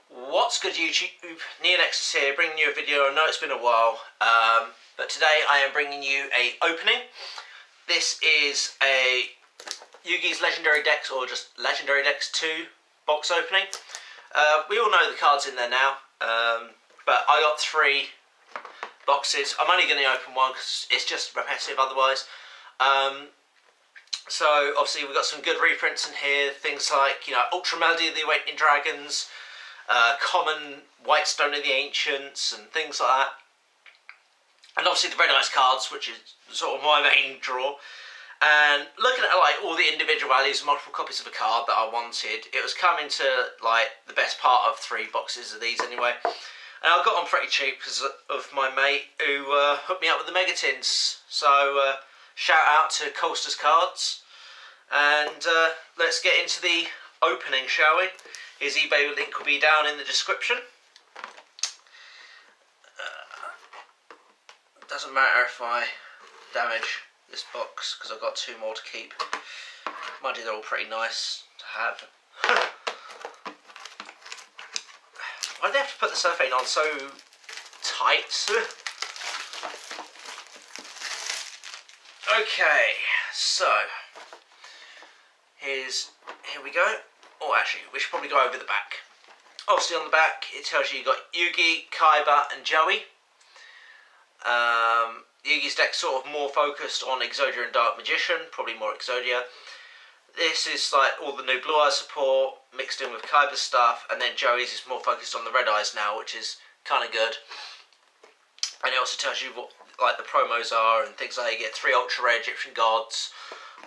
What's good YouTube? NeoNexudus here, bringing you a video. I know it's been a while, but today I am bringing you a opening. This is a Yugi's Legendary Decks, or just Legendary Decks 2 box opening. We all know the cards in there now, but I got 3 boxes. I'm only going to open one because it's just repetitive otherwise. So obviously we've got some good reprints in here, things like, Ultra Melody of the Awakening Dragons, common White Stone of the Ancients and things like that, and obviously the Red Ice cards, which is sort of my main draw. And looking at like all the individual values, multiple copies of a card that I wanted, it was coming to like the best part of 3 boxes of these anyway, and I got them pretty cheap because of my mate who hooked me up with the Mega Tins. So shout out to Colsterscards, and let's get into the opening, shall we? His eBay link will be down in the description. Doesn't matter if I damage this box because I've got 2 more to keep. Mind you, they're all pretty nice to have. Why do they have to put the cellophane on so tight? Okay, so here we go. Oh, actually, we should probably go over the back. Obviously, on the back, it tells you got Yugi, Kaiba, and Joey. Yugi's deck sort of more focused on Exodia and Dark Magician, probably more Exodia. This is like all the new Blue Eyes support mixed in with Kaiba's stuff, and then Joey's is more focused on the Red Eyes now, which is kind of good. And it also tells you what like the promos are and things like that. You get 3 Ultra Rare Egyptian Gods,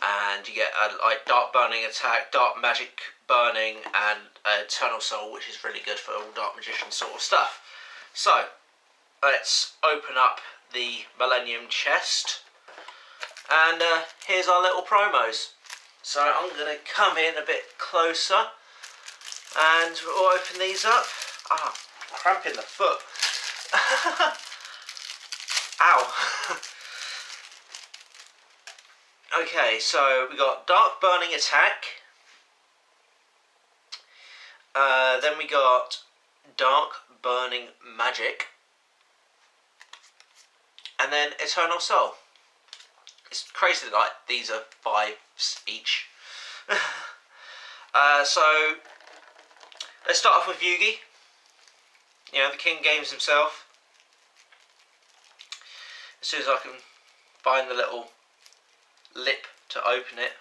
and you get like Dark Burning Attack, Dark Magic Burning, and Eternal Soul, which is really good for all Dark Magician sort of stuff. So let's open up the Millennium chest, and here's our little promos. So I'm going to come in a bit closer and we'll open these up. Ah, cramp in the foot. Ow. Okay, so we got Dark Burning Attack. Then we got Dark Burning Magic. And then Eternal Soul. It's crazy that like these are 5s each. So let's start off with Yugi. The King Games himself. As soon as I can find the little lip to open it.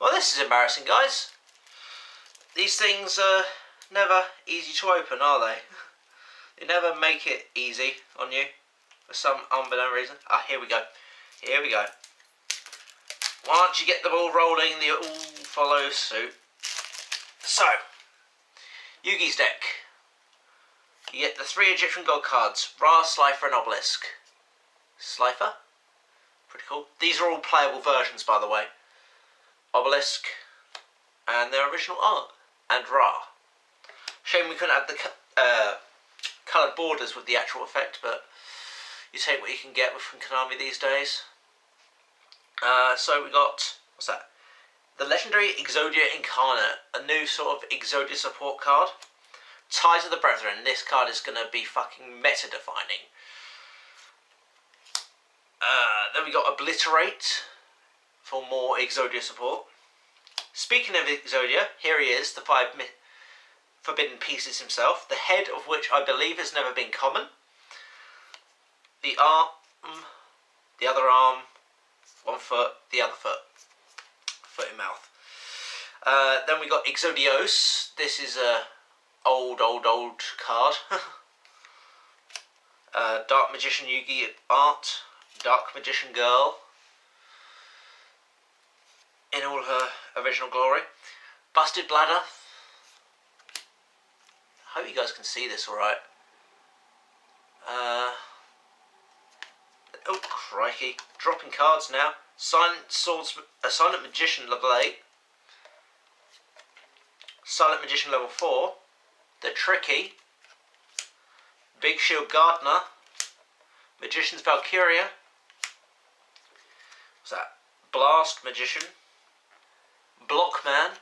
Well, this is embarrassing, guys. These things are never easy to open, are they? They never make it easy on you for some unbeknown reason. Ah, here we go. Here we go. Once you get the ball rolling, they all follow suit. So, Yugi's deck. You get the 3 Egyptian God cards, Ra, Slifer and Obelisk. Slifer? Pretty cool. These are all playable versions, by the way. Obelisk and their original art. And Ra. Shame we couldn't have the coloured borders with the actual effect, but you take what you can get from Konami these days. So we got, what's that? The Legendary Exodia Incarnate, a new sort of Exodia support card. Ties of the Brethren, this card is going to be fucking meta-defining. Then we got Obliterate for more Exodia support. Speaking of Exodia, here he is, the 5 Forbidden Pieces himself, the head of which I believe has never been common. The arm, the other arm, 1 foot, the other foot. Foot in mouth. Then we got Exodios. This is a old card. Dark Magician Yugi art. Dark Magician Girl in all her original glory. Busted Bladder. I hope you guys can see this alright. Oh crikey. Dropping cards now. Silent Magician level 8. Silent Magician level 4. The Tricky. Big Shield Gardener. Magician's Valkyria. what's that? Blast Magician, Blockman,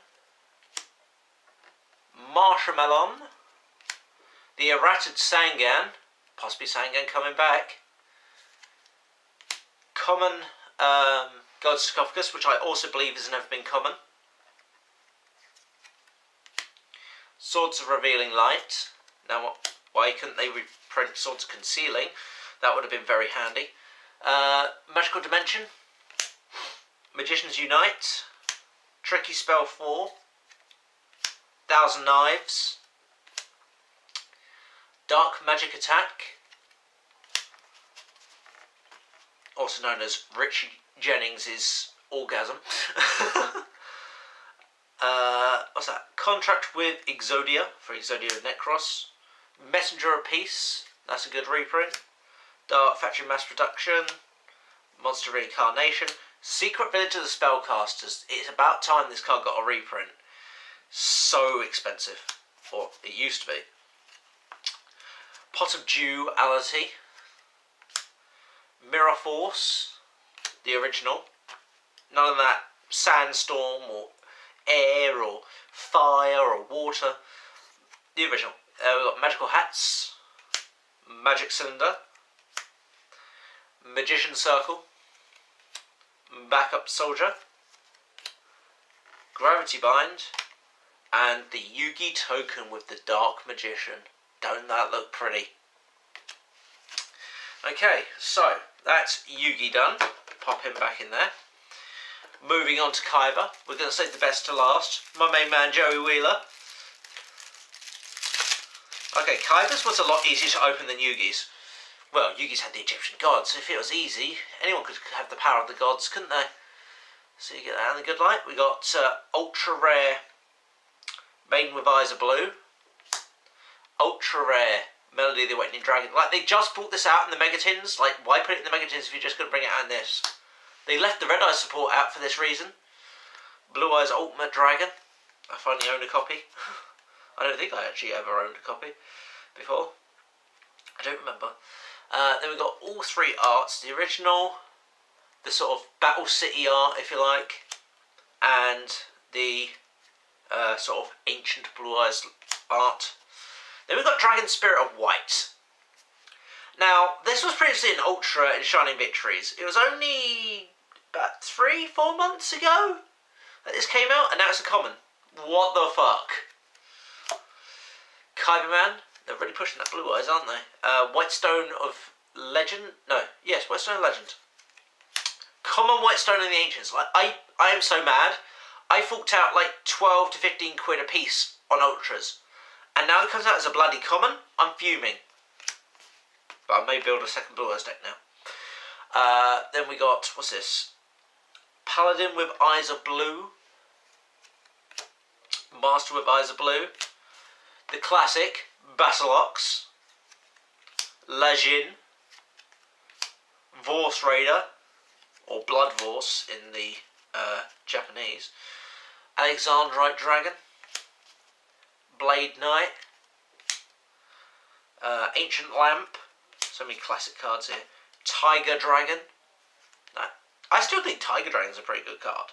Marshmallow, the errated Sangan, possibly Sangan coming back, common God Sarcophagus, which I also believe has never been common, Swords of Revealing Light. Now, why couldn't they reprint Swords of Concealing? That would have been very handy. Magical Dimension, Magicians Unite, Tricky Spell 4, Thousand Knives, Dark Magic Attack, also known as Richie Jennings' Orgasm. What's that? Contract with Exodia for Exodia Necros, Messenger of Peace, that's a good reprint. Dark Factory Mass Production, Monster Reincarnation, Secret Village of the Spellcasters. It's about time this card got a reprint. So expensive, or it used to be. Pot of Duality, Mirror Force, the original. None of that sandstorm or air or fire or water. The original. We've got Magical Hats, Magic Cylinder, Magician Circle, Backup Soldier, Gravity Bind, and the Yugi token with the Dark Magician. Don't that look pretty? Okay, so that's Yugi done. Pop him back in there. Moving on to Kaiba. We're going to save the best to last. My main man, Joey Wheeler. Okay, Kaiba's was a lot easier to open than Yugi's. Well, Yugi's had the Egyptian gods, so if it was easy, anyone could have the power of the gods, couldn't they? So you get that in the good light. We got ultra rare Maiden with Eyes of Blue, ultra rare Melody of the Awakening Dragon. Like, they just brought this out in the Megatins. Like, why put it in the Megatins if you're just going to bring it out in this? They left the Red Eyes support out for this reason. Blue Eyes Ultimate Dragon. I finally own a copy. I don't think I actually ever owned a copy before. I don't remember. Then we've got all three arts. The original, the sort of Battle City art, if you like, and the sort of ancient Blue Eyes art. Then we've got Dragon Spirit of White. Now, this was previously an Ultra in Shining Victories. It was only about 3-4 months ago that this came out, and now it's a common. What the fuck? Kaiba Man, they're really pushing that Blue Eyes, aren't they? Whitestone of Legend? No, yes, Whitestone of Legend. Common Whitestone in the Ancients. Like, I am so mad. I forked out like 12 to 15 quid a piece on Ultras. And now it comes out as a bloody common. I'm fuming. But I may build a second Blue Eyes deck now. Then we got, what's this? Paladin with Eyes of Blue. Master with Eyes of Blue. The classic, Basilox. Lajin. Vorse Raider. Or Blood Vorse in the Japanese. Alexandrite Dragon. Blade Knight. Ancient Lamp. So many classic cards here. Tiger Dragon. I still think Tiger Dragon's a pretty good card.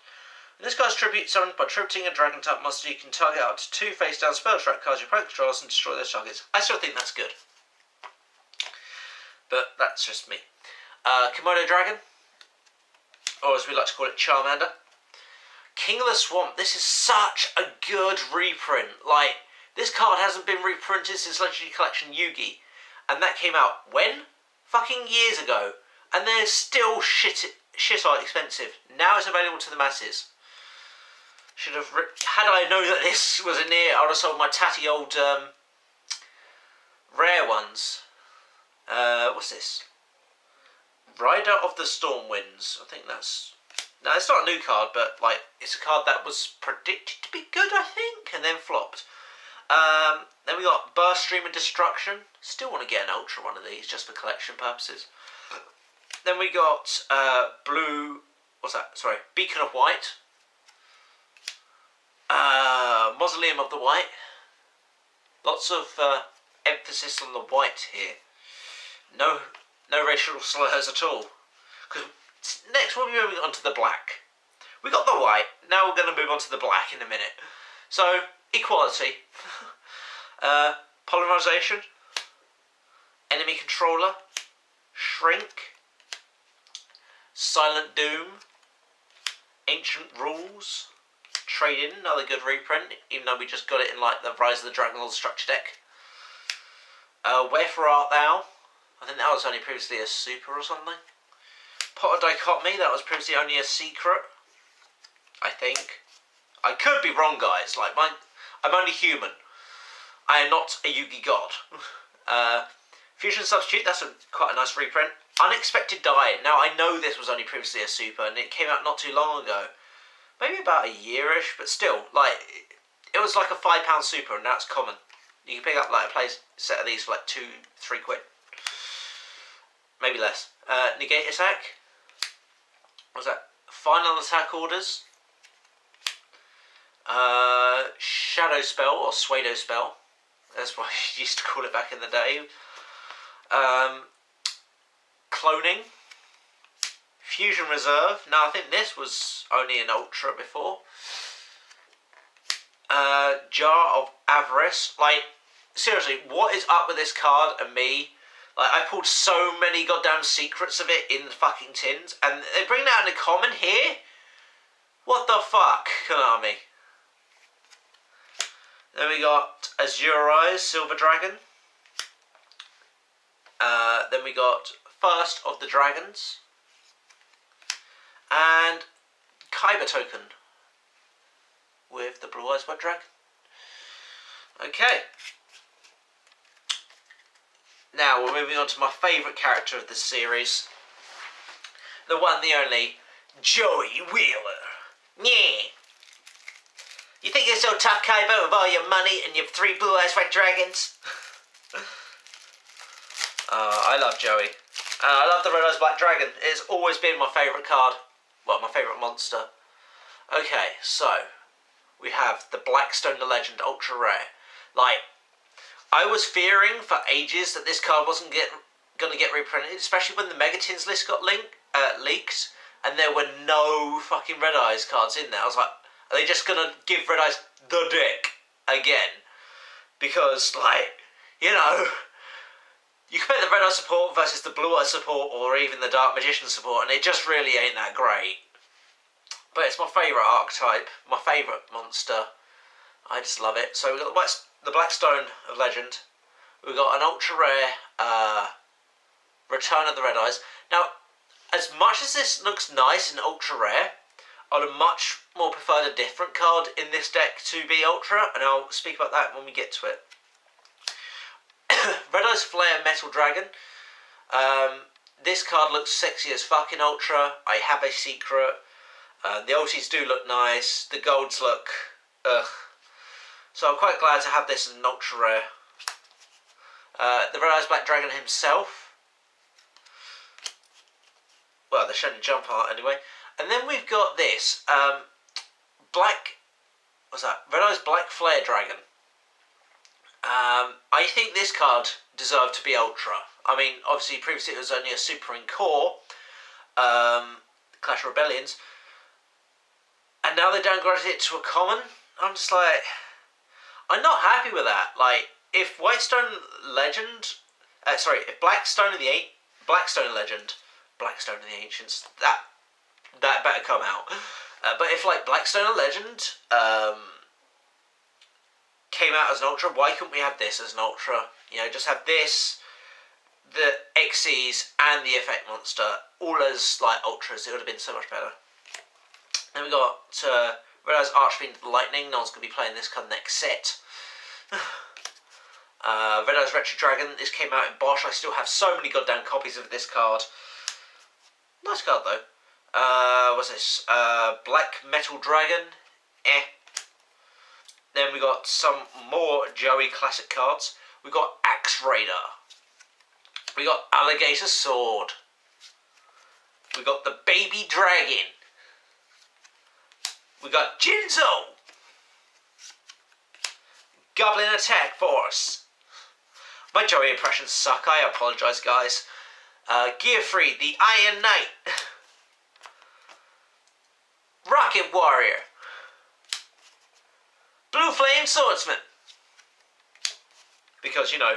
And this guy's tribute summoned by tributing a dragon type monster. You can target up to 2 face down spell track cards your opponent controls and destroy those targets. I still think that's good. But that's just me. Komodo Dragon. Or as we like to call it, Charmander. King of the Swamp. This is such a good reprint. Like, this card hasn't been reprinted since Legendary Collection Yugi. And that came out when? Fucking years ago. And they're still shit expensive. Now it's available to the masses. Should have... Had I known that this was in here, I would have sold my tatty old rare ones. What's this? Rider of the Stormwinds. I think that's... Now, it's not a new card, but like it's a card that was predicted to be good, I think, and then flopped. Then we got Burst Stream of Destruction. Still want to get an Ultra one of these, just for collection purposes. Then we got Blue... What's that? Sorry. Beacon of White. Mausoleum of the White. Lots of emphasis on the white here. No racial slurs at all. Because next we'll be moving on to the black. We got the white, now we're going to move on to the black in a minute. So, equality, polymerization, enemy controller, shrink, silent doom, ancient rules, trade-in, another good reprint, even though we just got it in like the Rise of the Dragon Lord structure deck. Wherefore Art Thou? I think that was only previously a super or something. Potter Dichotomy, that was previously only a secret. I think. I could be wrong, guys. Like, I'm only human. I am not a Yugi god. Fusion Substitute, that's quite a nice reprint. Unexpected Die. Now, I know this was only previously a super, and it came out not too long ago. Maybe about a year-ish, but still, like, it was like a £5 super, and now it's common. You can pick up like a play set of these for like £2-3 quid. Maybe less. Negate Attack. What was that? Final Attack Orders. Shadow Spell or Pseudo Spell. That's what you used to call it back in the day. Cloning. Fusion Reserve. Now I think this was only an Ultra before. Jar of Avarice. Like, seriously, what is up with this card and me? Like, I pulled so many goddamn secrets of it in the fucking tins, and they bring it out in a common here? What the fuck, Konami? Then we got Azure Eyes, Silver Dragon. Then we got First of the Dragons. And Kaiba token with the Blue Eyes White Dragon. Okay. Now we're moving on to my favourite character of this series. The one, the only, Joey Wheeler. Yeah. You think you're so tough, Kaiba, with all your money and your 3 Blue Eyes White Dragons? I love Joey. I love the Red Eyes Black Dragon. It's always been my favourite card. Well, my favourite monster. Okay, so we have the Blackstone the Legend Ultra Rare. Like, I was fearing for ages that this card wasn't going to get reprinted, especially when the Megatins list got leaked, and there were no fucking Red Eyes cards in there. I was like, are they just going to give Red Eyes the dick again? Because, like, you know, you compare the Red Eye support versus the Blue Eye support, or even the Dark Magician support, and it just really ain't that great. But it's my favourite archetype, my favourite monster. I just love it. So we've got the Blackstone of Legend. We've got an ultra rare Return of the Red Eyes. Now, as much as this looks nice and ultra rare, I would much more prefer a different card in this deck to be ultra, and I'll speak about that when we get to it. Red Eyes Flare Metal Dragon. This card looks sexy as fuck in ultra. I have a secret. The ultis do look nice. The golds look ugh. So I'm quite glad to have this as an ultra rare. The Red Eyes Black Dragon himself. Well, the Shonen Jump art anyway. And then we've got this. What's that? Red Eyes Black Flare Dragon. I think this card deserved to be ultra. I mean, obviously previously it was only a super in core. Clash of Rebellions. And now they downgraded it to a common. I'm just like, I'm not happy with that. Like, if Blackstone of the Ancients, that better come out. But if like Blackstone of Legend came out as an ultra, why couldn't we have this as an ultra? You know, just have this, the XCs and the effect monster all as like ultras. It would have been so much better. Then we got Red Eyes Archfiend of the Lightning. No one's going to be playing this card next set. Red Eyes Retro Dragon. This came out in Bosch. I still have so many goddamn copies of this card. Nice card though. What's this? Black Metal Dragon. Then we got some more Joey classic cards. We got Axe Raider. We got Alligator Sword. We got the Baby Dragon. We got Jinzo. Goblin Attack Force. My Joey impressions suck. I apologise, guys. Gear Free, the Iron Knight. Psychic Warrior. Blue Flame Swordsman. Because, you know,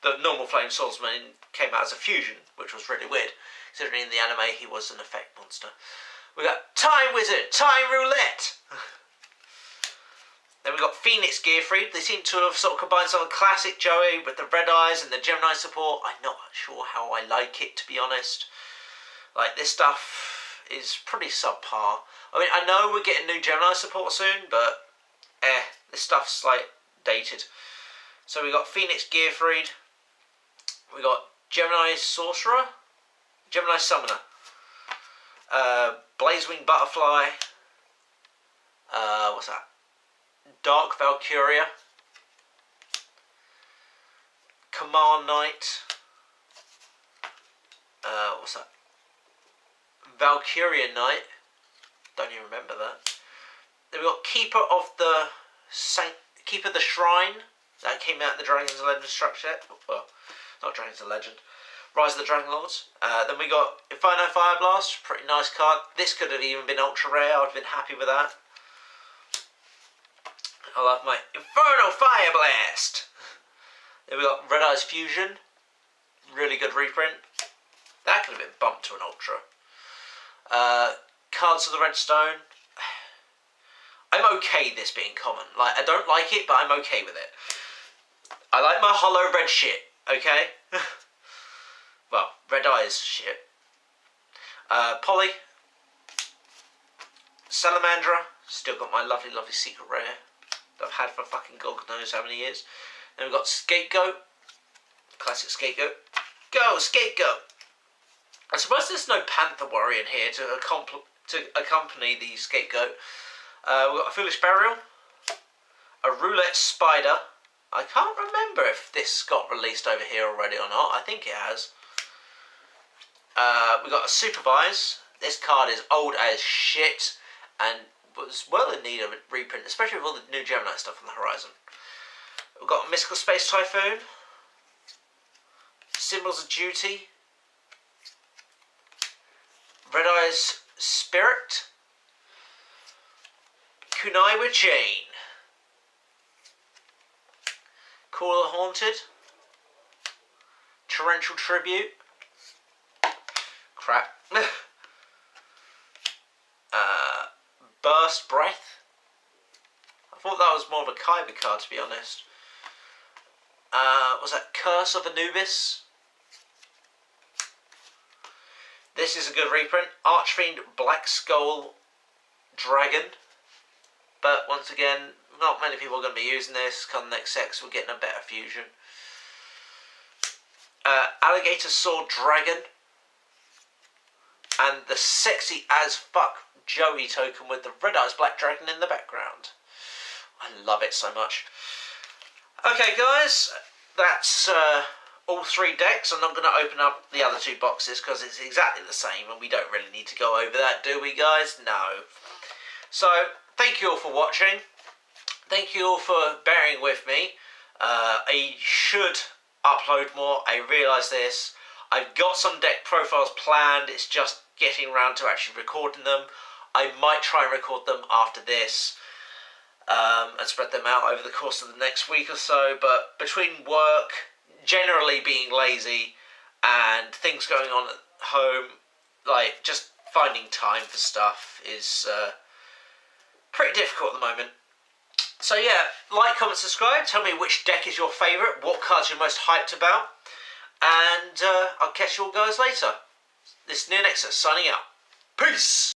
the normal Flame Swordsman came out as a fusion, which was really weird, considering in the anime he was an effect monster. We got Time Wizard, Time Roulette. Then we got Phoenix Gearfried. They seem to have sort of combined some classic Joey with the red eyes and the Gemini support. I'm not sure how I like it, to be honest. Like, this stuff is pretty subpar. I mean, I know we're getting new Gemini support soon, but this stuff's like dated. So we got Phoenix Gearfried. We got Gemini Sorcerer, Gemini Summoner, Blazewing Butterfly. What's that? Dark Valkyria, Command Knight. What's that? Valkyria Knight. Don't even remember that. Then we got Keeper of the Shrine. That came out in the Dragons of Legend structure set. Well, not Dragons of Legend. Rise of the Dragon Lords. Then we got Inferno Fire Blast. Pretty nice card. This could have even been ultra rare. I'd have been happy with that. I love my Inferno Fire Blast. Then we got Red Eyes Fusion. Really good reprint. That could have been bumped to an ultra. Cards of the Redstone. I'm okay this being common. Like, I don't like it, but I'm okay with it. I like my hollow red shit, okay? Well, red eyes shit. Polly. Salamandra. Still got my lovely, lovely secret rare that I've had for fucking God knows how many years. Then we've got Scapegoat. Classic Scapegoat. Go, Scapegoat! I suppose there's no Panther Warrior in here to accompany the Scapegoat. We've got a Foolish Burial. A Roulette Spider. I can't remember if this got released over here already or not. I think it has. We've got a Supervise. This card is old as shit and was well in need of a reprint, especially with all the new Gemini stuff on the horizon. We've got Mystical Space Typhoon. Symbols of Duty. Red Eyes Spirit. Kunai with Chain. Caller Haunted. Torrential Tribute. Crap. Burst Breath. I thought that was more of a Kaiba card, to be honest. Was that Curse of Anubis? This is a good reprint. Archfiend Black Skull Dragon. But once again, not many people are going to be using this. Come next sex, we're getting a better fusion. Alligator Sword Dragon. And the sexy as fuck Joey token with the Red Eyes Black Dragon in the background. I love it so much. Okay guys, that's all three decks. I'm not going to open up the other two boxes because it's exactly the same and we don't really need to go over that, do we guys? No. So, thank you all for watching. Thank you all for bearing with me. I should upload more, I realise this. I've got some deck profiles planned, it's just getting around to actually recording them. I might try and record them after this and spread them out over the course of the next week or so, but between work, generally being lazy, and things going on at home, like just finding time for stuff is pretty difficult at the moment. So yeah, like, comment, subscribe, tell me which deck is your favourite, what cards you're most hyped about, and I'll catch you all guys later. This is NeoNexudus signing out. Peace!